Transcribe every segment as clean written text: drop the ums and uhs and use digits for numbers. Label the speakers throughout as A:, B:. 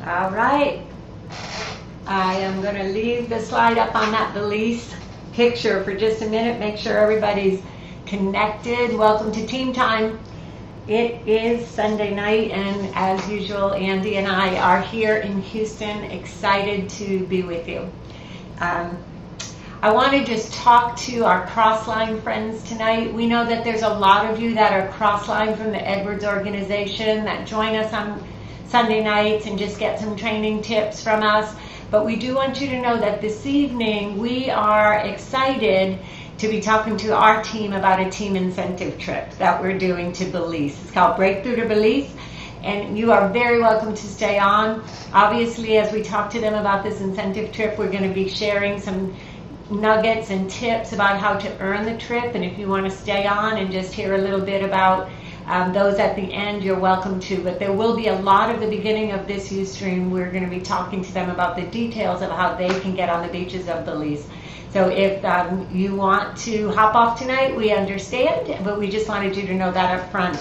A: All right. I am going to leave the slide up on that Belize picture for just a minute. Make sure everybody's connected. Welcome to Team Time. It is Sunday night, and as usual, Andy and I are here in Houston, excited to be with you. I want to just talk to our Crossline friends tonight. We know that there's a lot of you that are Crossline from the Edwards organization that join us on Sunday nights and just get some training tips from us. But we do want you to know that this evening we are excited to be talking to our team about a team incentive trip that we're doing to Belize. It's called Breakthrough to Belize, and you are very welcome to stay on. Obviously, as we talk to them about this incentive trip, we're going to be sharing some nuggets and tips about how to earn the trip, and if you want to stay on and just hear a little bit about those at the end, you're welcome to. But there will be a lot of the beginning of this Ustream. We're going to be talking to them about the details of how they can get on the beaches of Belize. So if you want to hop off tonight, we understand, but we just wanted you to know that up front.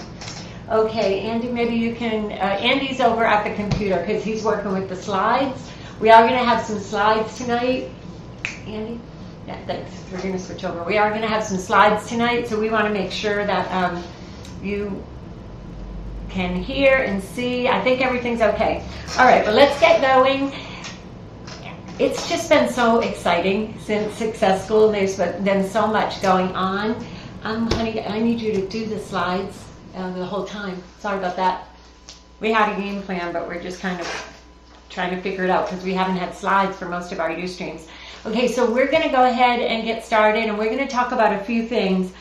A: Okay, Andy, maybe you can, Andy's over at the computer because he's working with the slides. We are going to have some slides tonight. Andy? Yeah, thanks. We're going to switch over. We are going to have some slides tonight, so we want to make sure that you can hear and see. I think everything's okay. All right, well, let's get going. It's just been so exciting since Success School. There's been so much going on. Honey, I need you to do the slides the whole time. Sorry about that. We had a game plan, but we're just kind of trying to figure it out because we haven't had slides for most of our Ustreams. Okay, so we're going to go ahead and get started, and we're going to talk about a few things.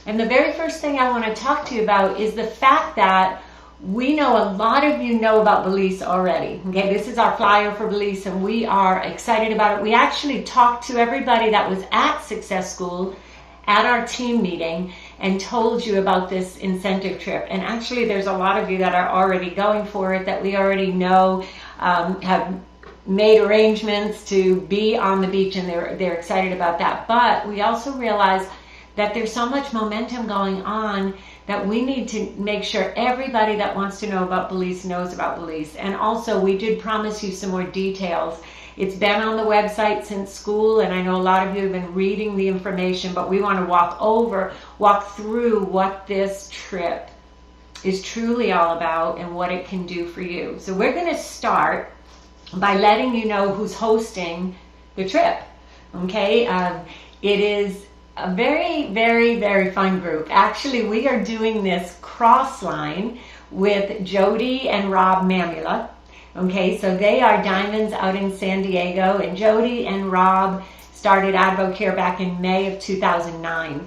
A: And the very first thing I want to talk to you about is the fact that we know a lot of you know about Belize already. Okay, this is our flyer for Belize, and we are excited about it. We actually talked to everybody that was at Success School at our team meeting and told you about this incentive trip. And actually, there's a lot of you that are already going for it that we already know have made arrangements to be on the beach, and they're excited about that. But we also realize that there's so much momentum going on that we need to make sure everybody that wants to know about Belize knows about Belize. And also, we did promise you some more details. It's been on the website since school, and I know a lot of you have been reading the information, but we want to walk through what this trip is truly all about and what it can do for you. So we're going to start by letting you know who's hosting the trip. Okay, it is a very, very, very fun group. Actually, we are doing this Crossline with Jody and Rob Mamula. Okay, so they are diamonds out in San Diego, and Jody and Rob started Advocare back in May of 2009.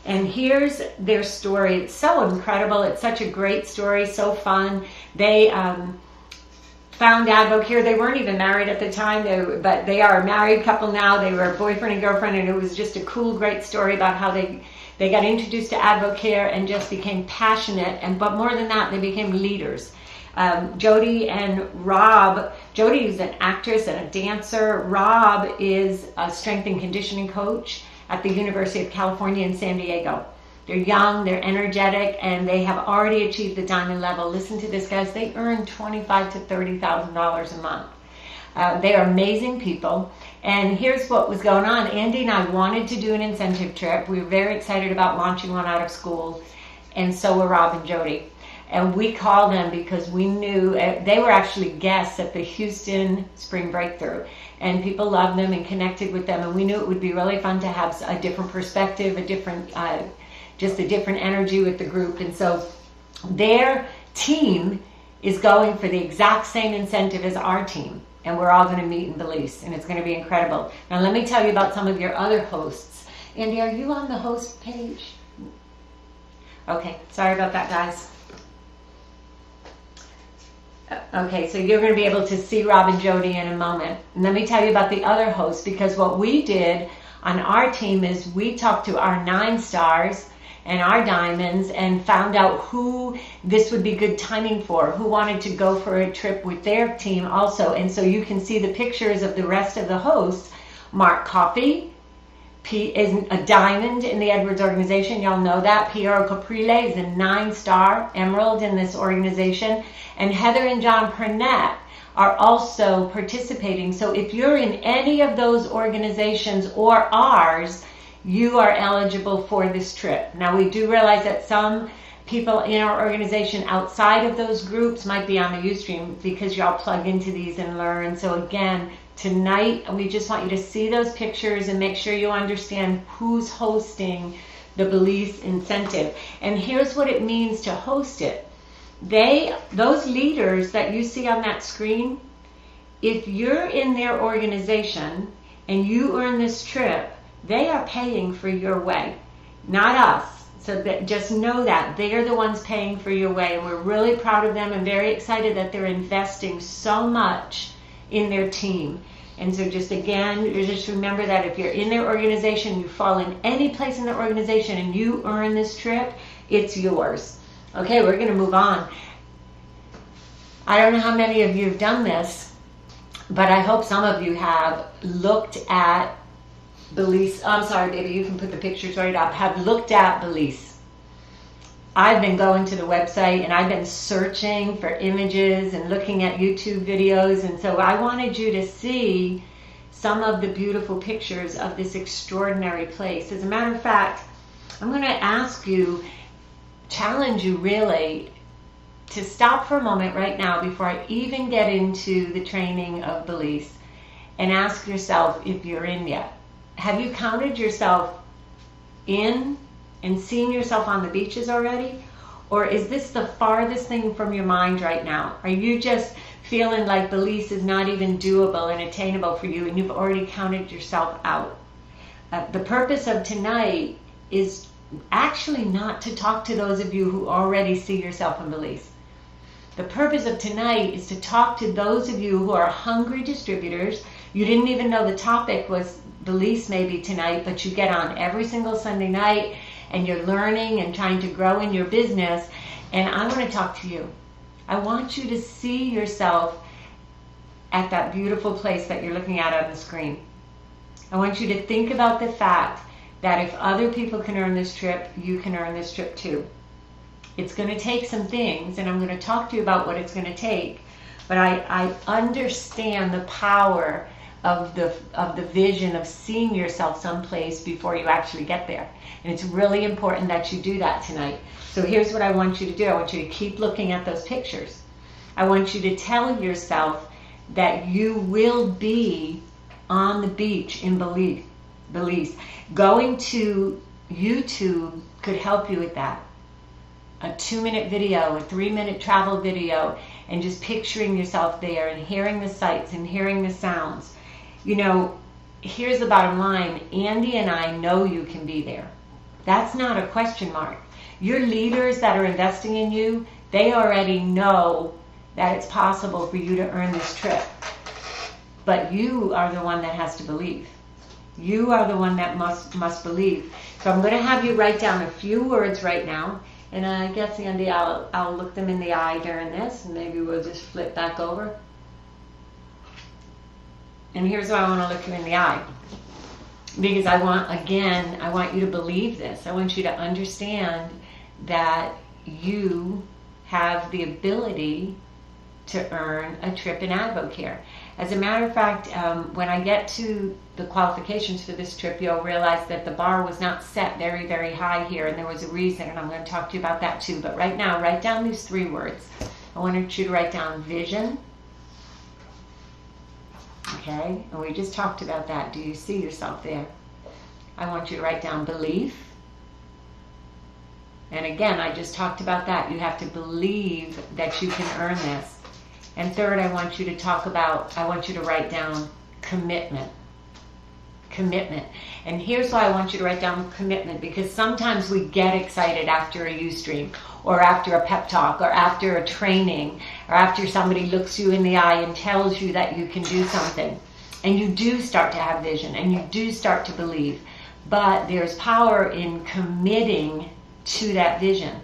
A: And here's their story. It's so incredible. It's such a great story, so fun. They found Advocare. They weren't even married at the time, but they are a married couple now. They were boyfriend and girlfriend, and it was just a cool, great story about how they got introduced to Advocare and just became passionate. But more than that, they became leaders. Jody and Rob, Jody is an actress and a dancer. Rob is a strength and conditioning coach at the University of California in San Diego. They're young, they're energetic, and they have already achieved the diamond level. Listen to this, guys. They earn $25,000 to $30,000 a month. They are amazing people. And here's what was going on. Andy and I wanted to do an incentive trip. We were very excited about launching one out of school, and so were Rob and Jody. And we called them because we knew they were actually guests at the Houston Spring Breakthrough. And people loved them and connected with them. And we knew it would be really fun to have a different perspective, just a different energy with the group. And so their team is going for the exact same incentive as our team. And we're all going to meet in Belize, and it's going to be incredible. Now let me tell you about some of your other hosts. Andy, are you on the host page? Okay, sorry about that, guys. Okay, so you're going to be able to see Rob and Jody in a moment. And let me tell you about the other hosts, because what we did on our team is we talked to our 9 stars and our diamonds and found out who this would be good timing for, who wanted to go for a trip with their team also. And so you can see the pictures of the rest of the hosts. Mark Coffey is a diamond in the Edwards organization. Y'all know that. Piero Caprile is a 9-star emerald in this organization. And Heather and John Purnett are also participating. So if you're in any of those organizations or ours, you are eligible for this trip. Now, we do realize that some people in our organization outside of those groups might be on the Ustream because y'all plug into these and learn. So again, tonight, we just want you to see those pictures and make sure you understand who's hosting the Belize incentive. And here's what it means to host it. Those leaders that you see on that screen, if you're in their organization and you earn this trip, they are paying for your way, not us. So that, just know that they are the ones paying for your way, and we're really proud of them and very excited that they're investing so much in their team. And so just again, just remember that if you're in their organization, you fall in any place in the organization and you earn this trip, it's yours. Okay, we're going to move on. I don't know how many of you have done this, but I hope some of you have looked at Belize. I'm sorry, baby, you can put the pictures right up. Have looked at Belize. I've been going to the website and I've been searching for images and looking at YouTube videos, and so I wanted you to see some of the beautiful pictures of this extraordinary place. As a matter of fact, I'm going to ask you, challenge you really, to stop for a moment right now before I even get into the training of Belize and ask yourself if you're in yet. Have you counted yourself in and seen yourself on the beaches already? Or is this the farthest thing from your mind right now? Are you just feeling like Belize is not even doable and attainable for you and you've already counted yourself out? The purpose of tonight is actually not to talk to those of you who already see yourself in Belize. The purpose of tonight is to talk to those of you who are hungry distributors. You didn't even know the topic was Belize maybe tonight, but you get on every single Sunday night and you're learning and trying to grow in your business. And I want to talk to you. I want you to see yourself at that beautiful place that you're looking at on the screen. I want you to think about the fact that if other people can earn this trip, you can earn this trip too. It's going to take some things, and I'm going to talk to you about what it's going to take. But I understand the power of the vision of seeing yourself someplace before you actually get there. And it's really important that you do that tonight. So here's what I want you to do. I want you to keep looking at those pictures. I want you to tell yourself that you will be on the beach in Belize. Going to YouTube could help you with that. A 2-minute video, a 3-minute travel video, and just picturing yourself there and hearing the sights and hearing the sounds. You know, here's the bottom line. Andy and I know you can be there. That's not a question mark. Your leaders that are investing in you, they already know that it's possible for you to earn this trip. But you are the one that has to believe. You are the one that must believe. So I'm going to have you write down a few words right now. And I guess, Andy, I'll look them in the eye during this, and maybe we'll just flip back over. And here's why I want to look you in the eye. Because I want you to believe this. I want you to understand that you have the ability to earn a trip in Advocare. As a matter of fact, when I get to the qualifications for this trip, you'll realize that the bar was not set very, very high here, and there was a reason, and I'm going to talk to you about that too. But right now, write down these 3 words. I want you to write down vision. Okay, and we just talked about that. Do you see yourself there? I want you to write down belief. And again, I just talked about that. You have to believe that you can earn this. And third, I want you to write down commitment. Commitment. And here's why I want you to write down commitment, because sometimes we get excited after a Ustream, or after a pep talk, or after a training, or after somebody looks you in the eye and tells you that you can do something. And you do start to have vision, and you do start to believe. But there's power in committing to that vision,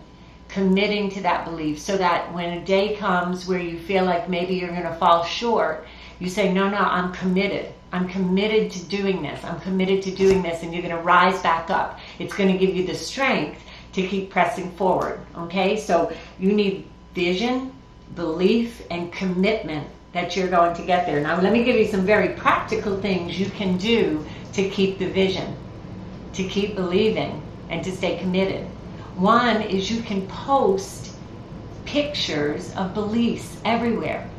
A: committing to that belief, so that when a day comes where you feel like maybe you're going to fall short, you say, no, I'm committed. I'm committed to doing this. I'm committed to doing this. And you're going to rise back up. It's going to give you the strength to keep pressing forward. Okay? So you need vision, belief, and commitment. that you're going to get there. Now, let me give you some very practical things you can do to keep the vision, to keep believing, and to stay committed. One is you can post pictures of Belize everywhere.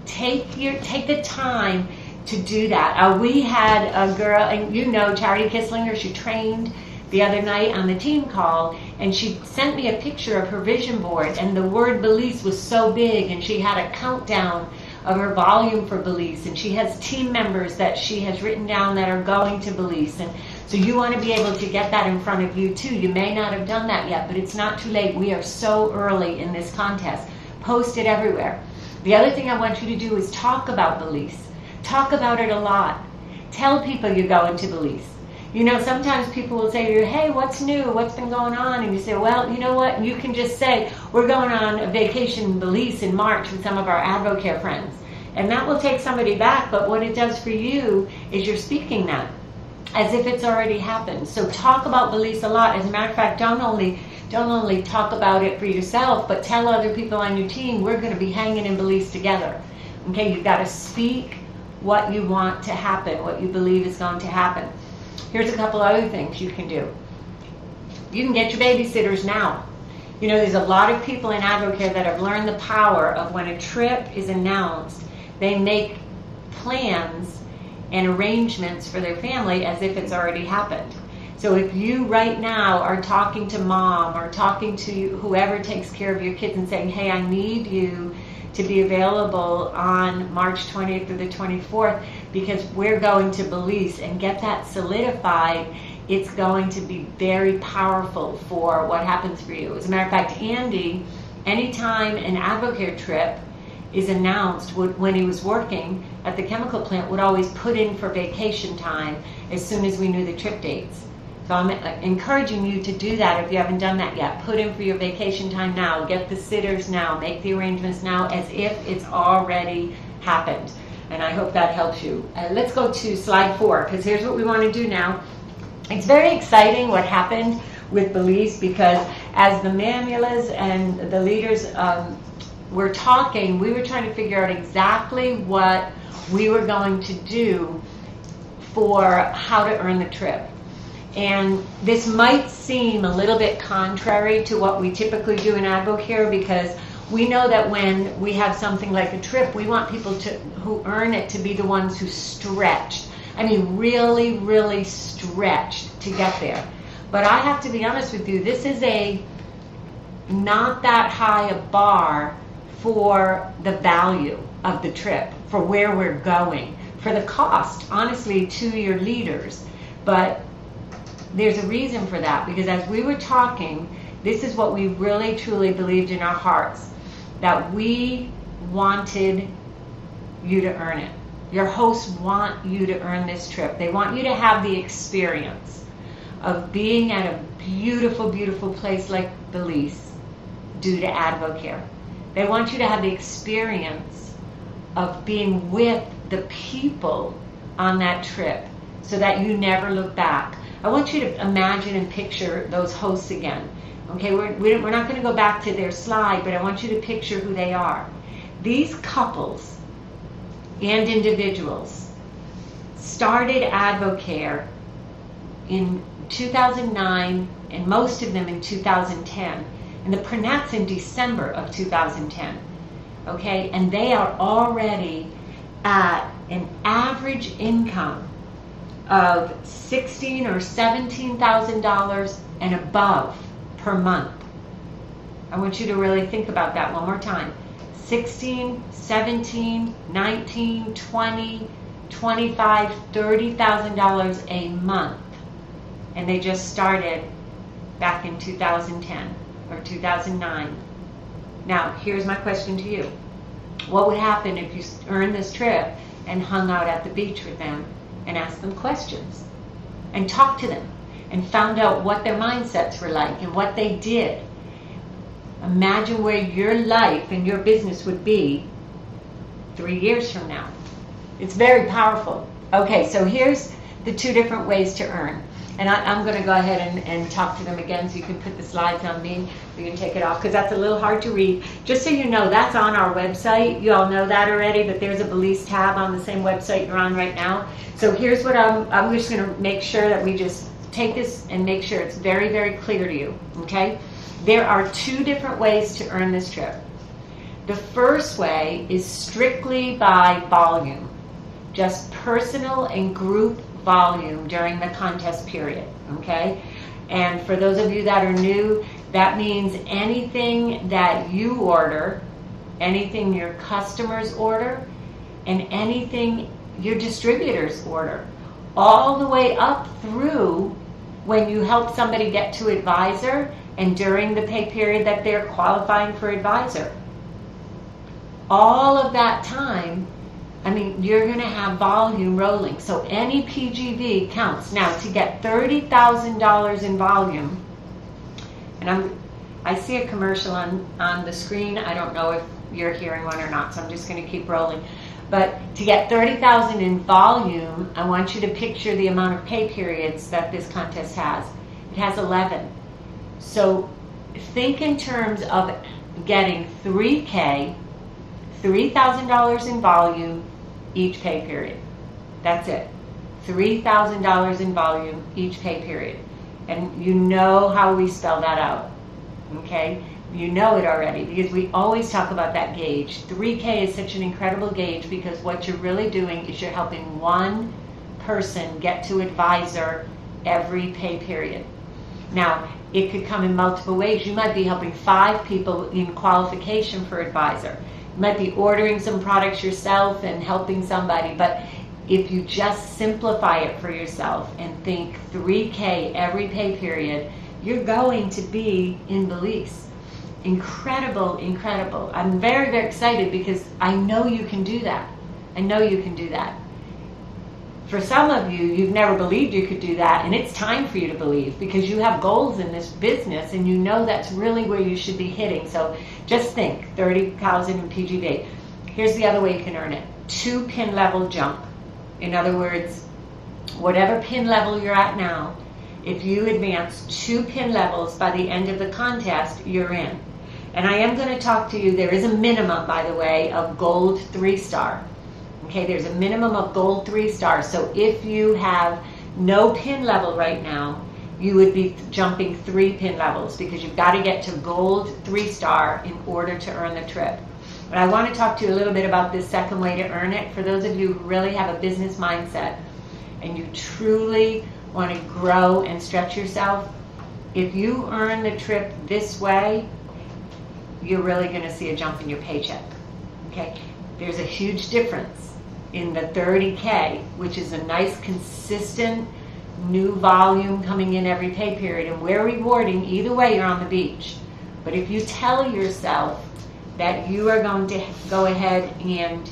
A: Take the time to do that. We had a girl, and you know Charity Kisslinger, she trained the other night on the team call, and she sent me a picture of her vision board, and the word Belize was so big, and she had a countdown of her volume for Belize, and she has team members that she has written down that are going to Belize. And so you want to be able to get that in front of you too. You may not have done that yet, but it's not too late. We are so early in this contest. Post it everywhere. The other thing I want you to do is talk about Belize. Talk about it a lot. Tell people you're going to Belize. You know, sometimes people will say to you, hey, what's new? What's been going on? And you say, well, you know what? You can just say, we're going on a vacation in Belize in March with some of our Advocare friends. And that will take somebody back, but what it does for you is you're speaking that as if it's already happened. So talk about Belize a lot. As a matter of fact, don't only talk about it for yourself, but tell other people on your team, we're going to be hanging in Belize together. Okay, you've got to speak what you want to happen, what you believe is going to happen. Here's a couple other things you can do. You can get your babysitters now. You know, there's a lot of people in Advocare that have learned the power of when a trip is announced, they make plans and arrangements for their family as if it's already happened. So if you right now are talking to mom or talking to whoever takes care of your kids and saying, hey, I need you to be available on March 20th through the 24th because we're going to Belize, and get that solidified, it's going to be very powerful for what happens for you. As a matter of fact, Andy, anytime an Advocare trip is announced, when he was working at the chemical plant, would always put in for vacation time as soon as we knew the trip dates. So I'm encouraging you to do that if you haven't done that yet. Put in for your vacation time now. Get the sitters now. Make the arrangements now as if it's already happened. And I hope that helps you. Let's go to slide 4, because here's what we want to do now. It's very exciting what happened with Belize, because as the Mamulas and the leaders were talking, we were trying to figure out exactly what we were going to do for how to earn the trip. And this might seem a little bit contrary to what we typically do in Advocare, because we know that when we have something like a trip, we want people who earn it to be the ones who stretched. I mean, really, really stretched to get there. But I have to be honest with you, this is not that high a bar for the value of the trip, for where we're going, for the cost, honestly, to your leaders. But there's a reason for that, because as we were talking, this is what we really truly believed in our hearts, that we wanted you to earn it. Your hosts want you to earn this trip. They want you to have the experience of being at a beautiful, beautiful place like Belize due to Advocare. They want you to have the experience of being with the people on that trip so that you never look back. I want you to imagine and picture those hosts again. Okay, we're not going to go back to their slide, but I want you to picture who they are. These couples and individuals started Advocare in 2009, and most of them in 2010. And the Pernats in December of 2010. Okay, and they are already at an average income of $16,000 or $17,000 and above per month. I want you to really think about that one more time. $16,000, $17,000, $19,000, $20,000, $25,000, $30,000 a month. And they just started back in 2010 or 2009. Now, here's my question to you. What would happen if you earned this trip and hung out at the beach with them and asked them questions and talked to them and found out what their mindsets were like and what they did? Imagine where your life and your business would be 3 years from now. It's very powerful. Okay, so here's the two different ways to earn. And I'm going to go ahead and talk to them again so you can put the slides on me. You can take it off because that's a little hard to read. Just so you know, that's on our website. You all know that already, but there's a Belize tab on the same website you're on right now. So here's what I'm just going to make sure that we just take this and make sure it's very, very clear to you, okay? There are 2 different ways to earn this trip. The first way is strictly by volume, just personal and group volume during the contest period, okay? And for those of you that are new, that means anything that you order, anything your customers order, and anything your distributors order, all the way up through when you help somebody get to advisor and during the pay period that they're qualifying for advisor. All of that time, I mean, you're going to have volume rolling. So any PGV counts. Now, to get $30,000 in volume, and I see a commercial on the screen. I don't know if you're hearing one or not, so I'm just going to keep rolling. But to get $30,000 in volume, I want you to picture the amount of pay periods that this contest has. It has 11. So think in terms of getting $3,000 in volume each pay period. That's it. $3,000 in volume each pay period. And you know how we spell that out. Okay? You know it already because we always talk about that gauge. 3K is such an incredible gauge because what you're really doing is you're helping one person get to advisor every pay period. Now, it could come in multiple ways. You might be helping 5 people in qualification for advisor. You might be ordering some products yourself and helping somebody, but if you just simplify it for yourself and think 3K every pay period, you're going to be in Belize. Incredible, incredible. I'm very, very excited because I know you can do that. I know you can do that. For some of you, you've never believed you could do that, and it's time for you to believe because you have goals in this business and you know that's really where you should be hitting. So just think, 30,000 in PGV. Here's the other way you can earn it. 2 pin level jump. In other words, whatever pin level you're at now, if you advance 2 pin levels by the end of the contest, you're in. And I am going to talk to you, there is a minimum, by the way, of gold 3-star. Okay, there's a minimum of gold 3-star. So if you have no pin level right now, you would be jumping 3 pin levels because you've got to get to gold 3-star in order to earn the trip. But I want to talk to you a little bit about this second way to earn it. For those of you who really have a business mindset and you truly want to grow and stretch yourself, if you earn the trip this way, you're really going to see a jump in your paycheck. Okay, there's a huge difference in the 30K, which is a nice consistent new volume coming in every pay period, and we're rewarding either way you're on the beach. But if you tell yourself that you are going to go ahead and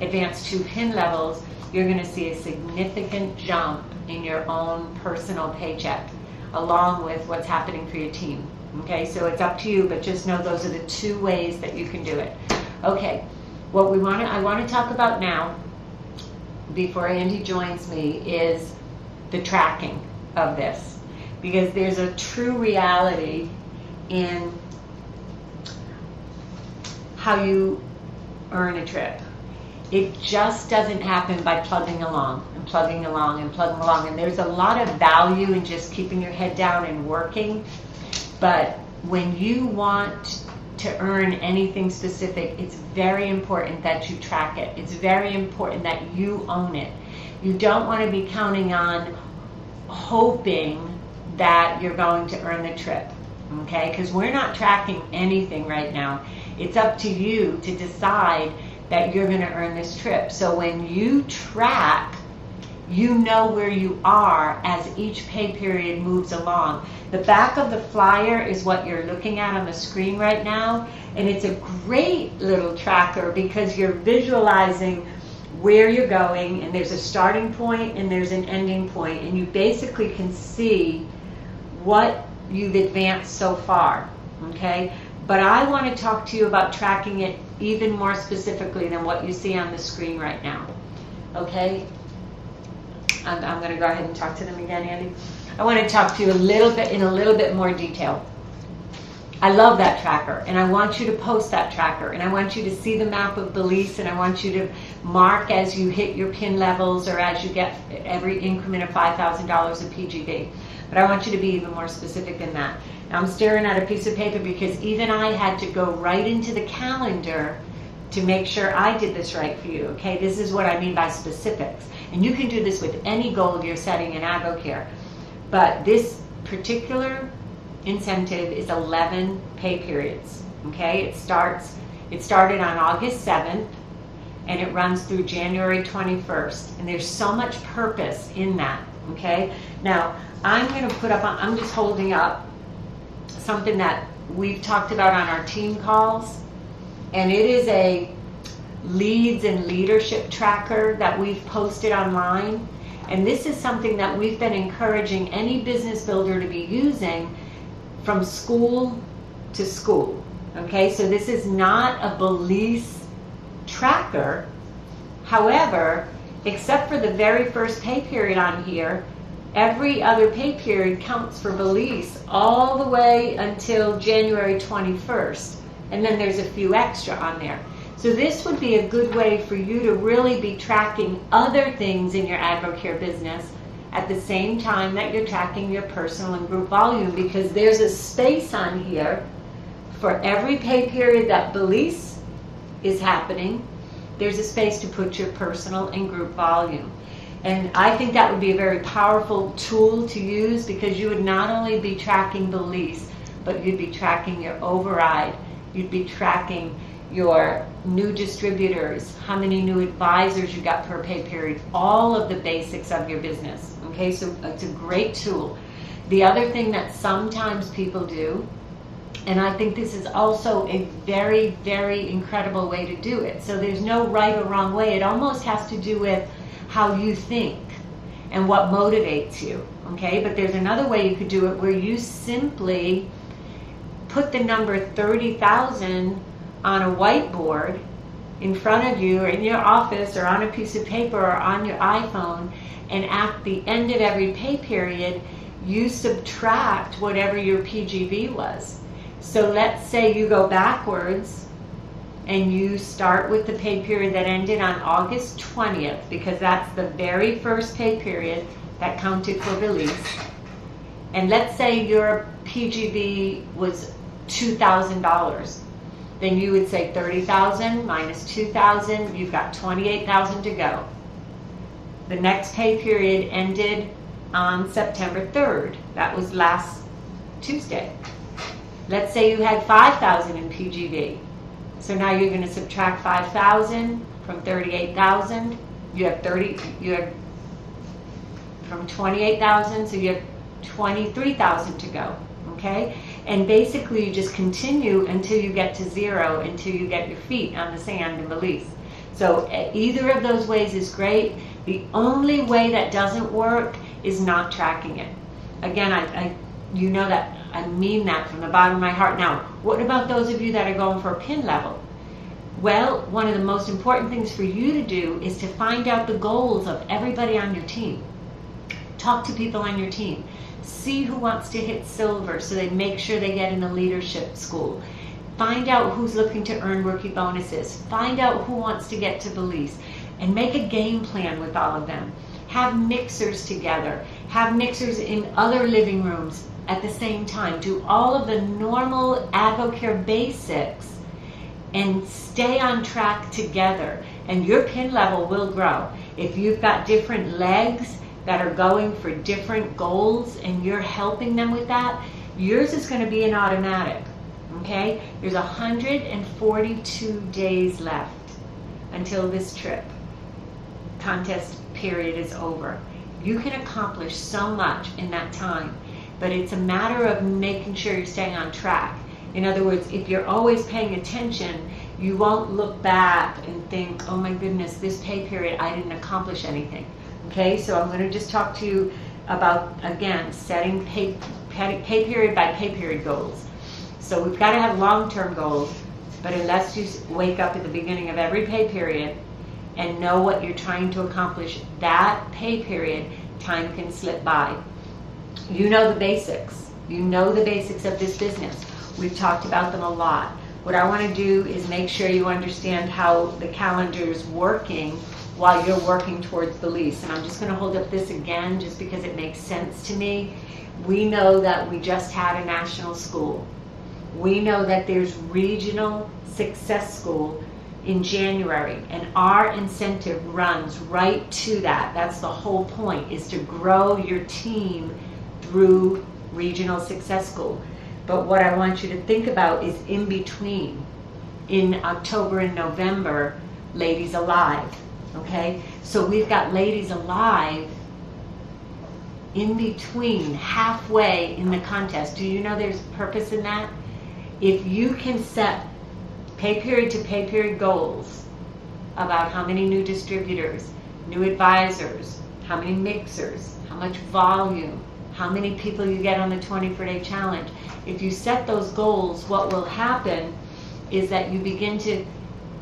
A: advance 2 pin levels, you're going to see a significant jump in your own personal paycheck along with what's happening for your team. Okay, so it's up to you, but just know those are the 2 ways that you can do it. Okay, what I want to talk about now, before Andy joins me, is the tracking of this, because there's a true reality in how you earn a trip. It just doesn't happen by plugging along and plugging along and plugging along. And there's a lot of value in just keeping your head down and working. But when you want to earn anything specific, it's very important that you track it. It's very important that you own it. You don't want to be counting on hoping that you're going to earn the trip, okay? Because we're not tracking anything right now. It's up to you to decide that you're going to earn this trip. So when you track, you know where you are as each pay period moves along. The back of the flyer is what you're looking at on the screen right now, and it's a great little tracker because you're visualizing where you're going, and there's a starting point and there's an ending point, and you basically can see what you've advanced so far, okay? But I want to talk to you about tracking it even more specifically than what you see on the screen right now, okay? I'm going to go ahead and talk to them again, Andy. I want to talk to you in a little bit more detail. I love that tracker, and I want you to post that tracker, and I want you to see the map of Belize, and I want you to mark as you hit your PIN levels or as you get every increment of $5,000 of PGB. But I want you to be even more specific than that. Now I'm staring at a piece of paper because even I had to go right into the calendar to make sure I did this right for you, okay? This is what I mean by specifics. And you can do this with any goal you're setting in AdvoCare. But this particular incentive is 11 pay periods, okay? It started on August 7th and it runs through January 21st. And there's so much purpose in that, okay? Now, I'm gonna put up, I'm just holding up something that we've talked about on our team calls. And it is a leads and leadership tracker that we've posted online. And this is something that we've been encouraging any business builder to be using from school to school. Okay, so this is not a Belize tracker. However, except for the very first pay period on here, every other pay period counts for Belize all the way until January 21st. And then there's a few extra on there. So this would be a good way for you to really be tracking other things in your AdvoCare business at the same time that you're tracking your personal and group volume, because there's a space on here for every pay period that Belize is happening. There's a space to put your personal and group volume. And I think that would be a very powerful tool to use, because you would not only be tracking Belize, but you'd be tracking your override. You'd be tracking your new distributors, how many new advisors you got per pay period, all of the basics of your business. Okay, so it's a great tool. The other thing that sometimes people do, and I think this is also a very, very incredible way to do it. So there's no right or wrong way. It almost has to do with how you think and what motivates you. Okay, but there's another way you could do it where you simply put the number 30,000 on a whiteboard in front of you or in your office or on a piece of paper or on your iPhone, and at the end of every pay period you subtract whatever your PGB was. So let's say you go backwards and you start with the pay period that ended on August 20th, because that's the very first pay period that counted for Belize. And let's say your PGB was $2,000. Then you would say 30,000 minus 2,000, you've got 28,000 to go. The next pay period ended on September 3rd. That was last Tuesday. Let's say you had 5,000 in PGB. So now you're going to subtract 5,000 from 38,000. You have from 28,000, so you have 23,000 to go. Okay? And basically you just continue until you get to zero, until you get your feet on the sand in Belize. So either of those ways is great. The only way that doesn't work is not tracking it. Again, you know that I mean that from the bottom of my heart. Now, what about those of you that are going for a PIN level? Well, one of the most important things for you to do is to find out the goals of everybody on your team. Talk to people on your team. See who wants to hit silver so they make sure they get in the leadership school. Find out who's looking to earn rookie bonuses. Find out who wants to get to Belize, and make a game plan with all of them. Have mixers together. Have mixers in other living rooms at the same time. Do all of the normal AdvoCare basics and stay on track together, and your PIN level will grow. If you've got different legs that are going for different goals and you're helping them with that, yours is going to be an automatic. Okay? There's 142 days left until this trip contest period is over. You can accomplish so much in that time, but it's a matter of making sure you're staying on track. In other words, if you're always paying attention, you won't look back and think, oh my goodness, this pay period I didn't accomplish anything. Okay, so I'm going to just talk to you about, again, setting pay period by pay period goals. So we've got to have long-term goals, but unless you wake up at the beginning of every pay period and know what you're trying to accomplish that pay period, time can slip by. You know the basics. You know the basics of this business. We've talked about them a lot. What I want to do is make sure you understand how the calendar is working while you're working towards Belize. And I'm just going to hold up this again just because it makes sense to me. We know that we just had a national school. We know that there's regional success school in January, and our incentive runs right to that. That's the whole point, is to grow your team through regional success school. But what I want you to think about is in between, in October and November, Ladies Alive, okay? So we've got Ladies Alive in between, halfway in the contest. Do you know there's purpose in that? If you can set pay period to pay period goals about how many new distributors, new advisors, how many mixers, how much volume, how many people you get on the 24-day challenge. If you set those goals, what will happen is that you begin to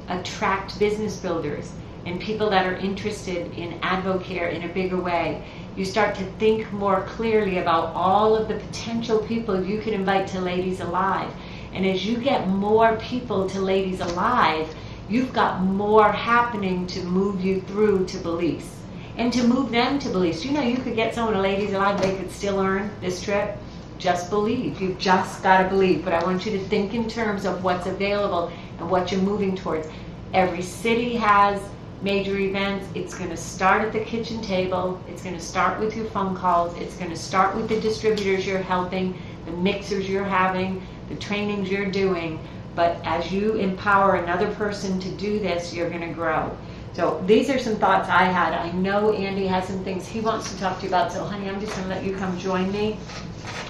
A: attract business builders and people that are interested in AdvoCare in a bigger way. You start to think more clearly about all of the potential people you could invite to Ladies Alive. And as you get more people to Ladies Alive, you've got more happening to move you through to Belize. And to move them to Belize. You know, you could get someone to Ladies Alive, they could still earn this trip. Just believe. You've just got to believe. But I want you to think in terms of what's available and what you're moving towards. Every city has major events. It's going to start at the kitchen table. It's going to start with your phone calls. It's going to start with the distributors you're helping, the mixers you're having, the trainings you're doing. But as you empower another person to do this, you're going to grow. So these are some thoughts I had. I know Andy has some things he wants to talk to you about. So honey, I'm just going to let you come join me.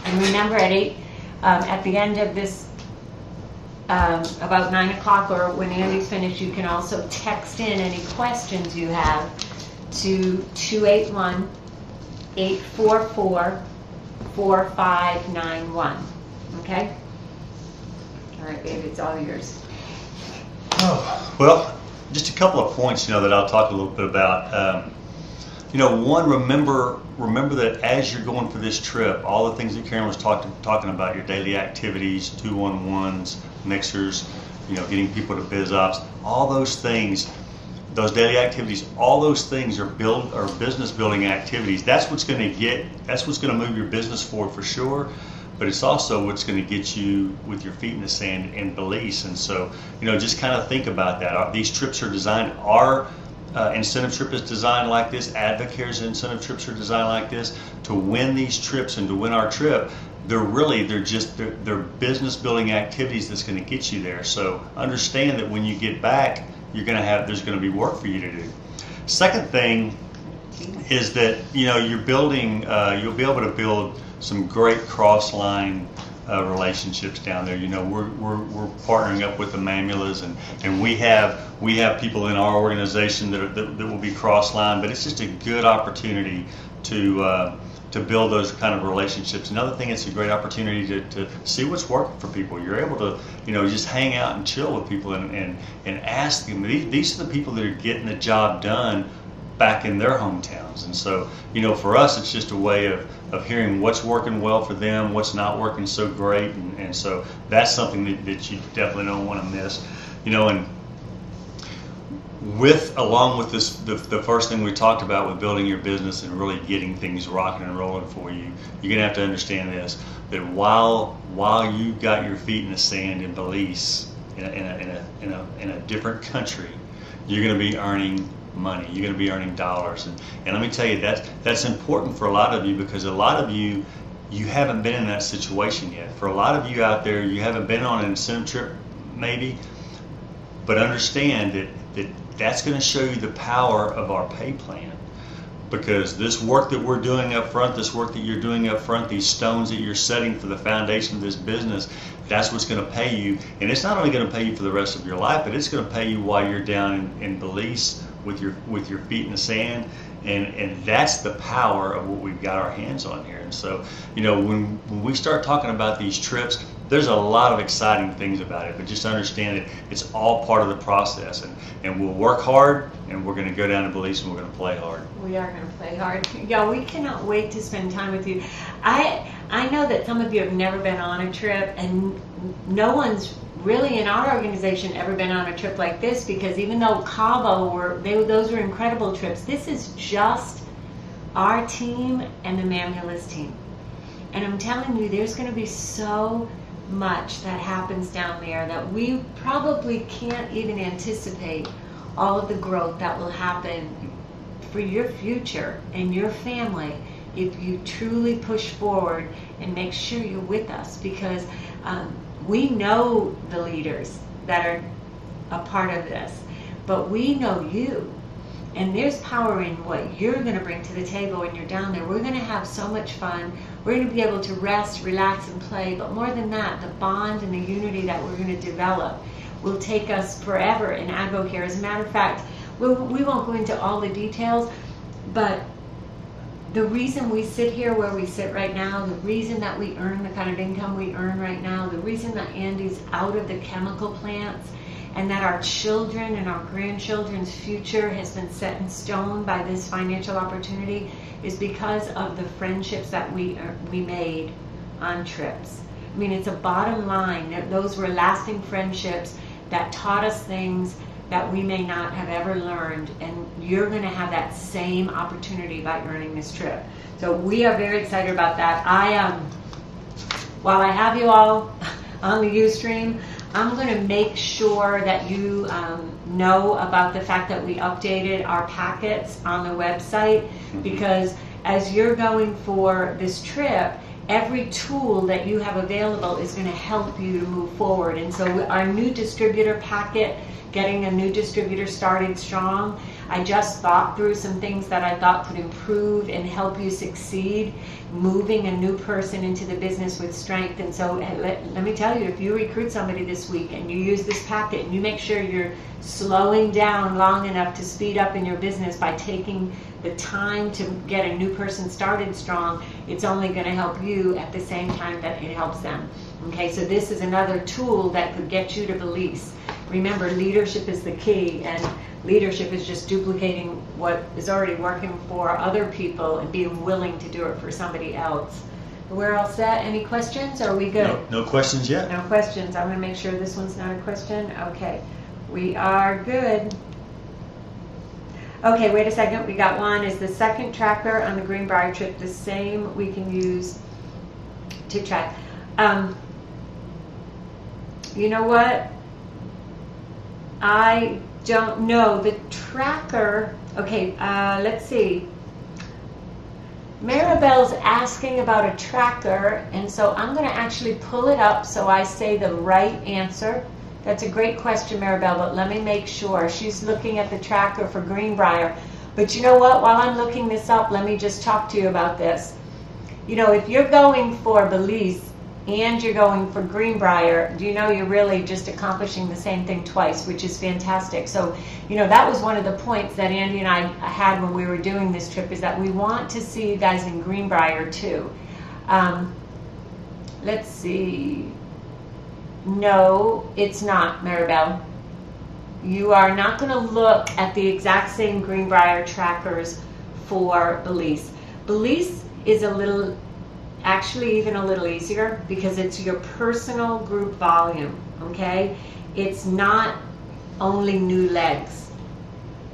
A: And remember at 8, at the end of this, about 9 o'clock or when Andy's finished, you can also text in any questions you have to 281-844-4591. Okay? All right, babe, it's all yours.
B: Oh, well, just a couple of points, that I'll talk a little bit about. One, remember that as you're going for this trip, all the things that Karen was talking about, your daily activities, 2-on-1s, mixers, getting people to biz ops, all those things, those daily activities, all those things are business building activities. That's what's going to move your business forward for sure. But it's also what's going to get you with your feet in the sand in Belize. And so, just kind of think about that. These trips are designed, our incentive trip is designed like this, AdvoCare's incentive trips are designed like this. To win these trips and to win our trip, they're business building activities that's going to get you there. So understand that when you get back, there's going to be work for you to do. Second thing is that, you're building, you'll be able to build some great cross-line relationships down there. We're partnering up with the Mamulas, and we have people in our organization that will be cross-line. But it's just a good opportunity to build those kind of relationships. Another thing, it's a great opportunity to see what's working for people. You're able to just hang out and chill with people and ask them. These are the people that are getting the job done back in their hometowns. And so, for us, it's just a way of hearing what's working well for them, what's not working so great. And so that's something that you definitely don't want to miss. And along with this, the first thing we talked about with building your business and really getting things rocking and rolling for you, you're going to have to understand this, that while you got your feet in the sand in Belize, in a different country, you're going to be earning money. You're going to be earning dollars, and let me tell you, that's important for a lot of you, because a lot of you haven't been in that situation yet. For a lot of you out there, you haven't been on an incentive trip maybe, but understand that's going to show you the power of our pay plan, because this work that we're doing up front, this work that you're doing up front, these stones that you're setting for the foundation of this business, that's what's going to pay you. And it's not only going to pay you for the rest of your life, but it's going to pay you while you're down in Belize with your feet in the sand, and that's the power of what we've got our hands on here. And so, when we start talking about these trips, there's a lot of exciting things about it, but just understand that it's all part of the process, and we'll work hard, and we're going to go down to Belize, and we're going to play hard.
A: We are going to play hard. Yeah, we cannot wait to spend time with you. I know that some of you have never been on a trip, and no one's really in our organization ever been on a trip like this, because even though Cabo those were incredible trips, this is just our team and the Mamulus team. And I'm telling you, there's going to be so much that happens down there that we probably can't even anticipate all of the growth that will happen for your future and your family if you truly push forward and make sure you're with us, because we know the leaders that are a part of this, but we know you, and there's power in what you're going to bring to the table when you're down there. We're going to have so much fun. We're going to be able to rest, relax, and play, but more than that, the bond and the unity that we're going to develop will take us forever in AdvoCare. As a matter of fact, we won't go into all the details, but the reason we sit here where we sit right now, the reason that we earn the kind of income we earn right now, the reason that Andy's out of the chemical plants, and that our children and our grandchildren's future has been set in stone by this financial opportunity, is because of the friendships that we made on trips. I mean, it's a bottom line. Those were lasting friendships that taught us things that we may not have ever learned, and you're going to have that same opportunity by earning this trip. So we are very excited about that. While I have you all on the Ustream, I'm going to make sure that you know about the fact that we updated our packets on the website, because as you're going for this trip, every tool that you have available is going to help you to move forward. And so our new distributor packet, getting a new distributor started strong, I just thought through some things that I thought could improve and help you succeed, moving a new person into the business with strength. And so let me tell you, if you recruit somebody this week and you use this packet and you make sure you're slowing down long enough to speed up in your business by taking the time to get a new person started strong, it's only going to help you at the same time that it helps them. Okay, so this is another tool that could get you to Belize. Remember, leadership is the key, and leadership is just duplicating what is already working for other people and being willing to do it for somebody else. We're all set. Any questions? Are we good?
B: No questions yet.
A: No questions. I'm going to make sure this one's not a question. Okay, we are good. Okay, wait a second. We got one. Is the second tracker on the Greenbrier trip the same we can use to track? You know what? I don't know. The tracker, okay, let's see. Maribel's asking about a tracker, and so I'm going to actually pull it up so I say the right answer. That's a great question, Maribel, but let me make sure. She's looking at the tracker for Greenbrier. But you know what? While I'm looking this up, let me just talk to you about this. You know, if you're going for Belize and you're going for Greenbrier, do you know you're really just accomplishing the same thing twice, which is fantastic. So, you know, that was one of the points that Andy and I had when we were doing this trip, is that we want to see you guys in Greenbrier too. Let's see. No, it's not, Maribel. You are not going to look at the exact same Greenbrier trackers for Belize. Belize is actually even a little easier, because it's your personal group volume, okay? It's not only new legs.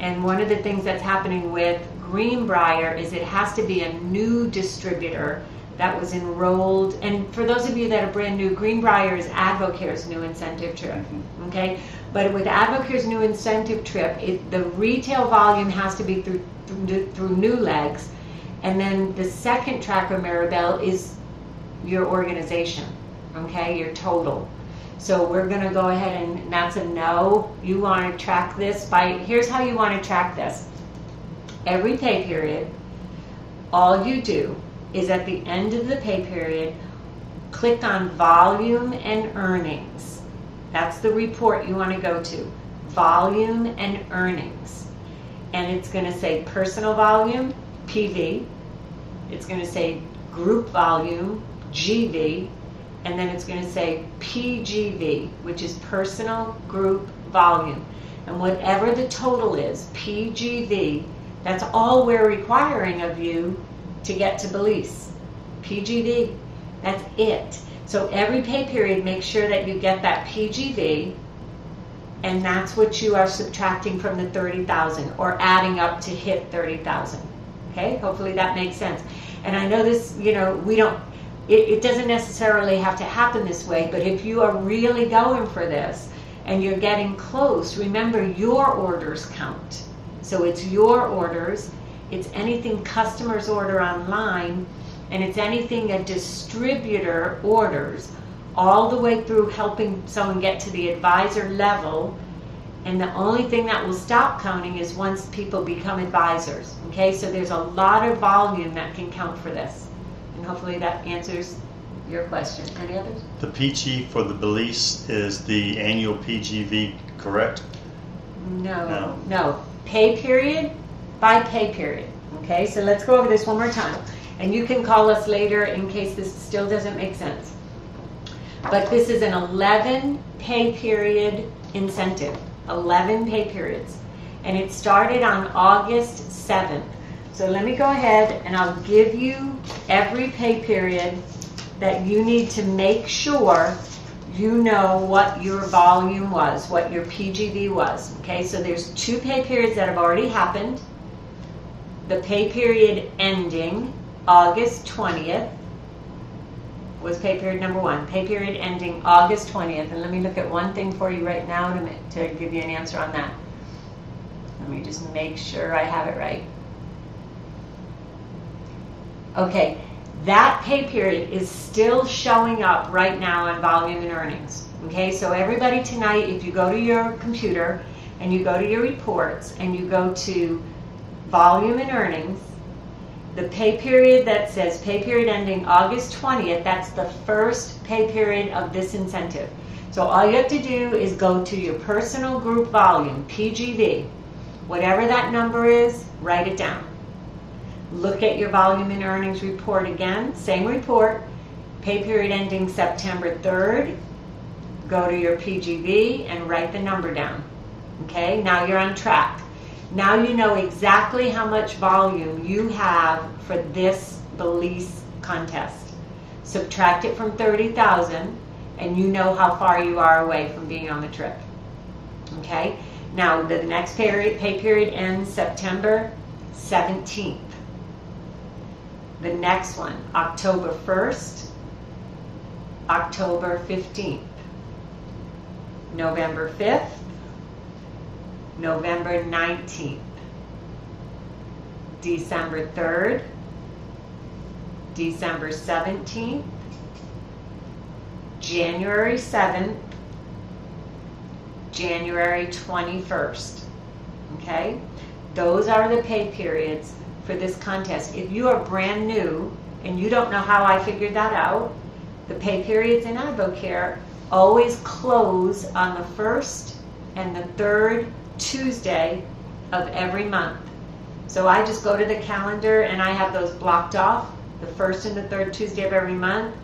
A: And one of the things that's happening with Greenbrier is it has to be a new distributor that was enrolled. And for those of you that are brand new, Greenbrier is AdvoCare's new incentive trip, okay? But with AdvoCare's new incentive trip, the retail volume has to be through new legs. And then the second tracker, Maribel, is your organization, okay, your total. So we're going to go ahead and that's a no. You want to track this here's how you want to track this. Every pay period, all you do is at the end of the pay period, click on volume and earnings. That's the report you want to go to. Volume and earnings. And it's going to say personal volume, PV. It's going to say group volume, GV, and then it's going to say PGV, which is personal group volume. And whatever the total is, PGV, that's all we're requiring of you to get to Belize. PGV. That's it. So every pay period, make sure that you get that PGV, and that's what you are subtracting from the 30,000 or adding up to hit 30,000. Okay, hopefully that makes sense. And I know this, we don't, it doesn't necessarily have to happen this way, but if you are really going for this and you're getting close, remember your orders count. So it's your orders, it's anything customers order online, and it's anything a distributor orders, all the way through helping someone get to the advisor level. And the only thing that will stop counting is once people become advisors. Okay, so there's a lot of volume that can count for this. And hopefully that answers your question. Any others?
B: The PG for the Belize is the annual PGV, correct?
A: No. Pay period by pay period. Okay, so let's go over this one more time. And you can call us later in case this still doesn't make sense. But this is an 11 pay period incentive. 11 pay periods. And it started on August 7th. So let me go ahead and I'll give you every pay period that you need to make sure you know what your volume was, what your PGV was. Okay, so there's 2 pay periods that have already happened. The pay period ending August 20th was pay period number 1. Pay period ending August 20th. And let me look at one thing for you right now to give you an answer on that. Let me just make sure I have it right. Okay, that pay period is still showing up right now on volume and earnings. Okay, so everybody tonight, if you go to your computer and you go to your reports and you go to volume and earnings, the pay period that says pay period ending August 20th, that's the first pay period of this incentive. So all you have to do is go to your personal group volume, PGV. Whatever that number is, write it down. Look at your volume and earnings report again, same report, pay period ending September 3rd. Go to your PGV and write the number down. Okay, now you're on track. Now you know exactly how much volume you have for this Belize contest. Subtract it from 30,000 and you know how far you are away from being on the trip. Okay, now the next pay period ends September 17th. The next one, October 1st, October 15th, November 5th, November 19th, December 3rd, December 17th, January 7th, January 21st. Okay? Those are the pay periods for this contest. If you are brand new and you don't know how I figured that out, the pay periods in AdvoCare always close on the 1st and the 3rd Tuesday of every month. So I just go to the calendar and I have those blocked off, the 1st and the 3rd Tuesday of every month,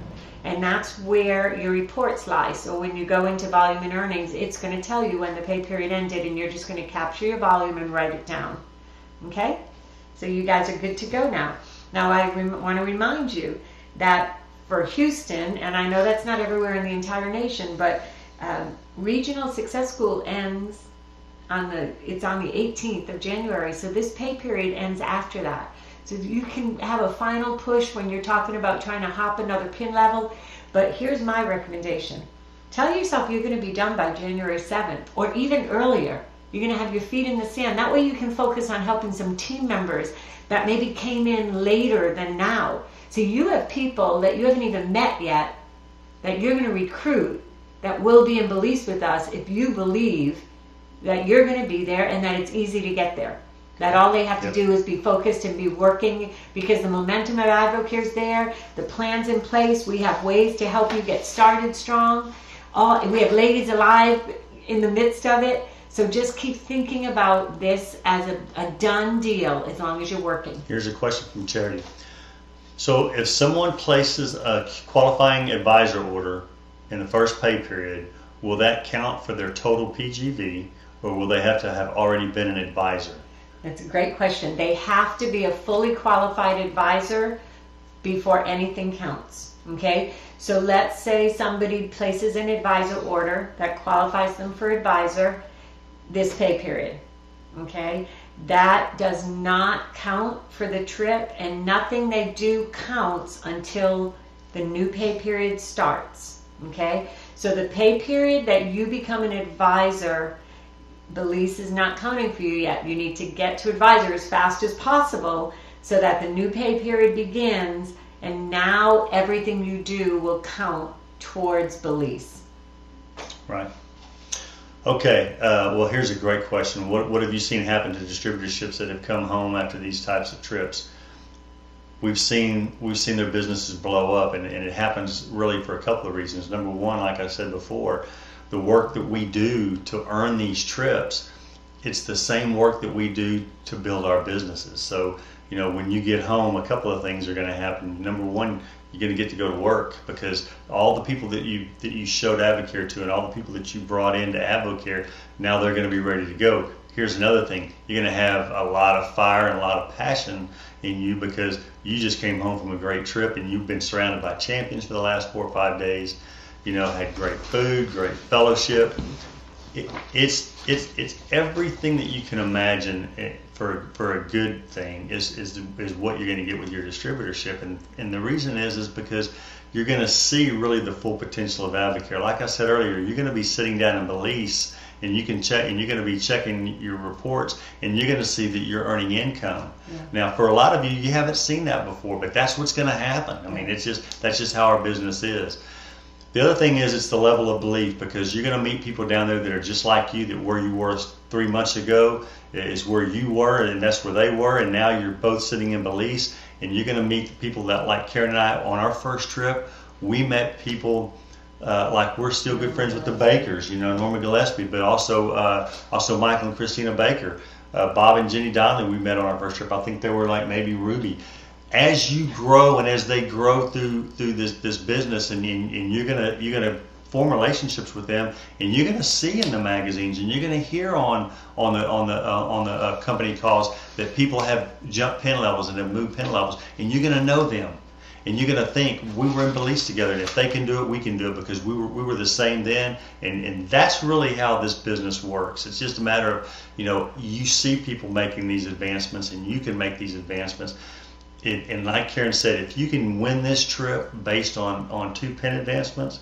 A: and that's where your reports lie. So when you go into volume and earnings, it's going to tell you when the pay period ended, and you're just going to capture your volume and write it down. Okay? So you guys are good to go now. Now I want to remind you that for Houston, and I know that's not everywhere in the entire nation, but Regional Success School ends it's on the 18th of January, so this pay period ends after that. So you can have a final push when you're talking about trying to hop another pin level, but here's my recommendation. Tell yourself you're going to be done by January 7th, or even earlier. You're going to have your feet in the sand. That way you can focus on helping some team members that maybe came in later than now. So you have people that you haven't even met yet that you're going to recruit that will be in Belize with us if you believe that you're going to be there and that it's easy to get there. That all they have to do is be focused and be working, because the momentum of AdvoCare is there, the plan's in place, we have ways to help you get started strong. We have Ladies Alive in the midst of it. So just keep thinking about this as a done deal as long as you're working.
B: Here's a question from Charity. So if someone places a qualifying advisor order in the first pay period, will that count for their total PGV, or will they have to have already been an advisor?
A: That's a great question. They have to be a fully qualified advisor before anything counts. Okay, so let's say somebody places an advisor order that qualifies them for advisor this pay period. Okay, that does not count for the trip, and nothing they do counts until the new pay period starts. Okay, so the pay period that you become an advisor, Belize is not counting for you yet. You need to get to advisor as fast as possible so that the new pay period begins, and now everything you do will count towards Belize.
B: Right. Okay. Well, here's a great question. What have you seen happen to distributorships that have come home after these types of trips? We've seen their businesses blow up, and it happens really for a couple of reasons. Number one, like I said before, the work that we do to earn these trips, it's the same work that we do to build our businesses. So, when you get home, a couple of things are going to happen. Number one, you're going to get to go to work, because all the people that you showed AdvoCare to and all the people that you brought into AdvoCare, now they're going to be ready to go. Here's another thing. You're going to have a lot of fire and a lot of passion in you, because you just came home from a great trip and you've been surrounded by champions for the last 4 or 5 days. Had great food, great fellowship. It's everything that you can imagine for a good thing is what you're going to get with your distributorship, and the reason is because you're going to see really the full potential of AdvoCare. Like I said earlier, you're going to be sitting down in Belize, and you can check, and you're going to be checking your reports, and you're going to see that you're earning income. Yeah. Now, for a lot of you haven't seen that before, but that's what's going to happen. I mean, that's just how our business is. The other thing is, it's the level of belief, because you're going to meet people down there that are just like you, that where you were 3 months ago is where you were, and that's where they were, and now you're both sitting in Belize, and you're going to meet the people that, like Karen and I, on our first trip, we met people like we're still good friends with the Bakers, Norma Gillespie, but also Michael and Christina Baker, Bob and Jenny Donnelly we met on our first trip. I think they were like maybe Ruby. As you grow and as they grow through this business, and you're gonna form relationships with them, and you're gonna see in the magazines, and you're gonna hear on the company calls that people have jumped pin levels and have moved pin levels, and you're gonna know them, and you're gonna think, we were in Belize together, and if they can do it, we can do it, because we were the same then, and that's really how this business works. It's just a matter of you see people making these advancements, and you can make these advancements. And like Karen said, if you can win this trip based on 2 pin advancements,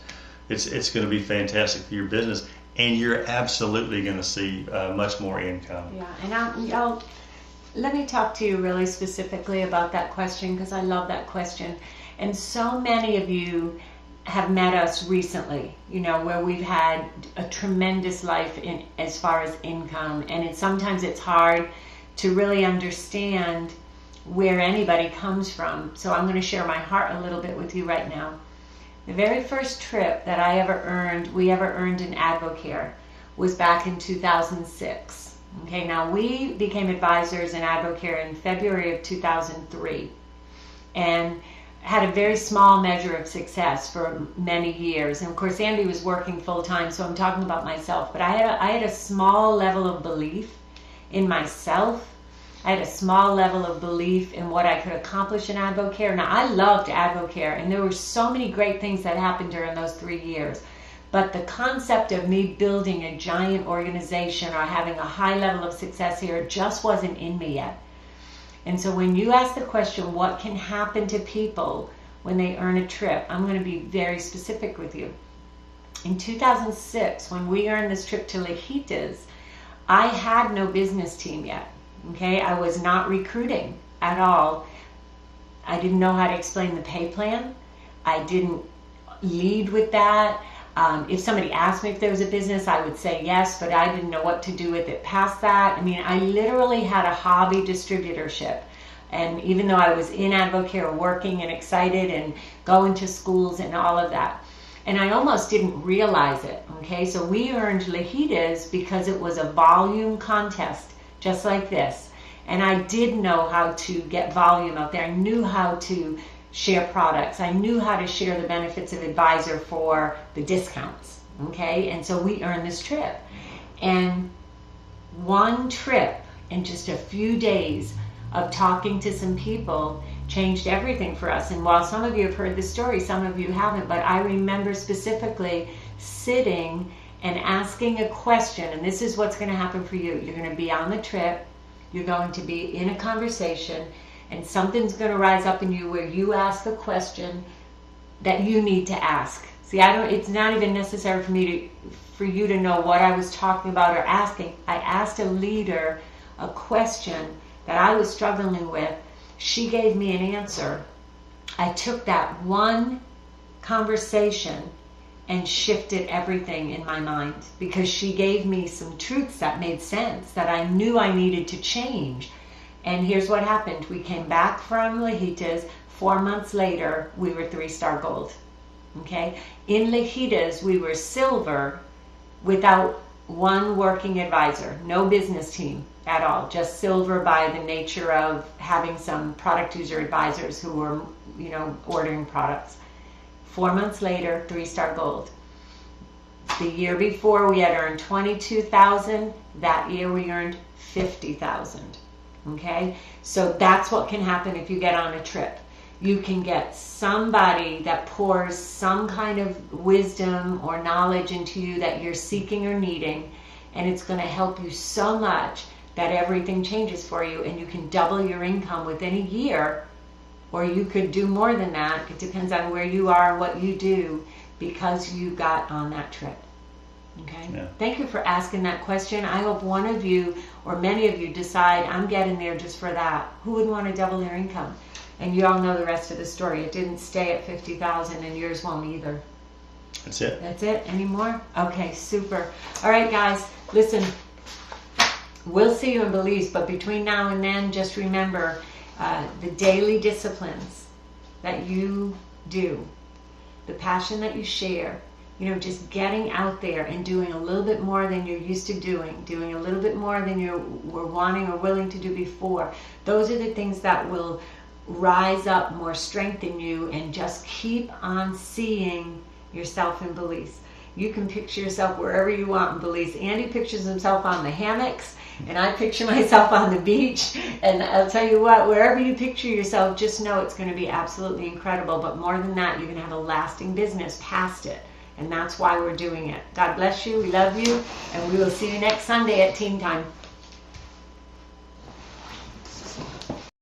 B: it's going to be fantastic for your business, and you're absolutely going to see much more income.
A: Yeah, and let me talk to you really specifically about that question, because I love that question. And so many of you have met us recently, where we've had a tremendous life in as far as income, and sometimes it's hard to really understand where anybody comes from. So I'm going to share my heart a little bit with you right now. The very first trip that we ever earned in AdvoCare was back in 2006. Okay, now we became advisors in AdvoCare in February of 2003, and had a very small measure of success for many years. And of course, Andy was working full time, so I'm talking about myself. But I had a small level of belief in myself. I had a small level of belief in what I could accomplish in AdvoCare. Now, I loved AdvoCare, and there were so many great things that happened during those 3 years. But the concept of me building a giant organization or having a high level of success here just wasn't in me yet. And so when you ask the question, what can happen to people when they earn a trip, I'm going to be very specific with you. In 2006, when we earned this trip to Lejitas, I had no business team yet. Okay, I was not recruiting at all. I didn't know how to explain the pay plan. I didn't lead with that. If somebody asked me if there was a business, I would say yes, but I didn't know what to do with it past that. I mean, I literally had a hobby distributorship. And even though I was in AdvoCare working and excited and going to schools and all of that, and I almost didn't realize it. Okay, so we earned Lejitas because it was a volume contest, just like this. And I did know how to get volume out there. I knew how to share products. I knew how to share the benefits of advisor for the discounts. Okay, and so we earned this trip. And one trip in just a few days of talking to some people changed everything for us. And while some of you have heard the story, some of you haven't, but I remember specifically sitting and asking a question, and this is what's going to happen for you. You're going to be on the trip, you're going to be in a conversation, and something's going to rise up in you where you ask a question that you need to ask. See, it's not even necessary for you to know what I was talking about or asking. I asked a leader a question that I was struggling with. She gave me an answer. I took that one conversation and shifted everything in my mind, because she gave me some truths that made sense, that I knew I needed to change. And here's what happened. We came back from Lajitas. 4 months later, we were 3-star gold. Okay? In Lajitas, we were silver without one working advisor, no business team at all, just silver by the nature of having some product user advisors who were, ordering products. 4 months later, 3-star gold. The year before, we had earned $22,000. That year, we earned $50,000. Okay? So that's what can happen if you get on a trip. You can get somebody that pours some kind of wisdom or knowledge into you that you're seeking or needing, and it's going to help you so much that everything changes for you, and you can double your income within a year, or you could do more than that. It depends on where you are and what you do, because you got on that trip. Okay?
B: Yeah.
A: Thank you for asking that question. I hope one of you or many of you decide, I'm getting there just for that. Who would want to double their income? And you all know the rest of the story. It didn't stay at $50,000, and yours won't either.
B: That's it.
A: That's it? Any more? Okay, super. All right, guys, listen. We'll see you in Belize, but between now and then, just remember the daily disciplines that you do, the passion that you share, just getting out there and doing a little bit more than you're used to doing a little bit more than you were wanting or willing to do before. Those are the things that will rise up more strength in you, and just keep on seeing yourself in Belize. You can picture yourself wherever you want in Belize. Andy pictures himself on the hammocks, and I picture myself on the beach. And I'll tell you what, wherever you picture yourself, just know it's going to be absolutely incredible. But more than that, you're going to have a lasting business past it. And that's why we're doing it. God bless you. We love you. And we will see you next Sunday at Team Time.